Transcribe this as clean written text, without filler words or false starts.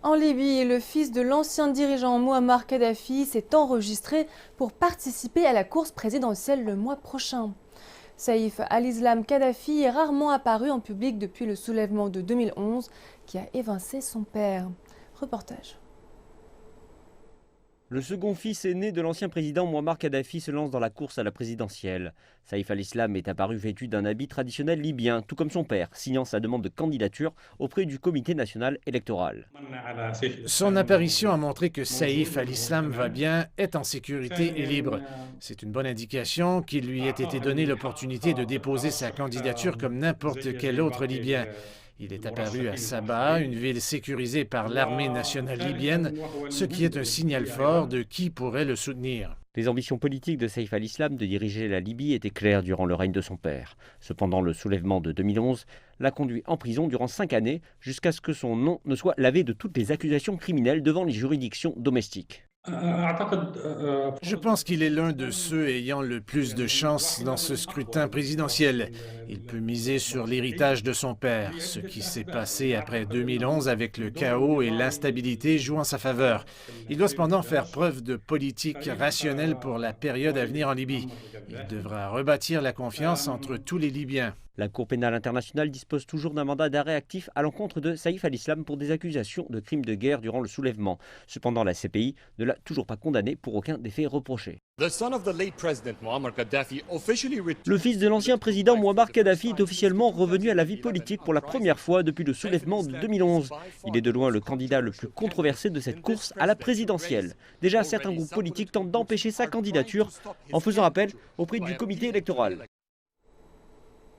En Libye, le fils de l'ancien dirigeant Mouammar Kadhafi s'est enregistré pour participer à la course présidentielle le mois prochain. Saïf al-Islam Kadhafi est rarement apparu en public depuis le soulèvement de 2011 qui a évincé son père. Reportage. Le second fils aîné de l'ancien président Mouammar Kadhafi se lance dans la course à la présidentielle. Saïf al-Islam est apparu vêtu d'un habit traditionnel libyen, tout comme son père, signant sa demande de candidature auprès du comité national électoral. Son apparition a montré que Saïf al-Islam va bien, est en sécurité et libre. C'est une bonne indication qu'il lui ait été donné l'opportunité de déposer sa candidature comme n'importe quel autre Libyen. Il est apparu à Sabha, une ville sécurisée par l'armée nationale libyenne, ce qui est un signal fort de qui pourrait le soutenir. Les ambitions politiques de Saïf al-Islam de diriger la Libye étaient claires durant le règne de son père. Cependant, le soulèvement de 2011 l'a conduit en prison durant 5 années, jusqu'à ce que son nom ne soit lavé de toutes les accusations criminelles devant les juridictions domestiques. Je pense qu'il est l'un de ceux ayant le plus de chances dans ce scrutin présidentiel. Il peut miser sur l'héritage de son père. Ce qui s'est passé après 2011 avec le chaos et l'instabilité joue en sa faveur. Il doit cependant faire preuve de politique rationnelle pour la période à venir en Libye. Il devra rebâtir la confiance entre tous les Libyens. La Cour pénale internationale dispose toujours d'un mandat d'arrêt actif à l'encontre de Saïf al-Islam pour des accusations de crimes de guerre durant le soulèvement. Cependant, la CPI ne l'a toujours pas condamné pour aucun des faits reprochés. Le fils de l'ancien président Mouammar Kadhafi est officiellement revenu à la vie politique pour la première fois depuis le soulèvement de 2011. Il est de loin le candidat le plus controversé de cette course à la présidentielle. Déjà, certains groupes politiques tentent d'empêcher sa candidature en faisant appel auprès du comité électoral.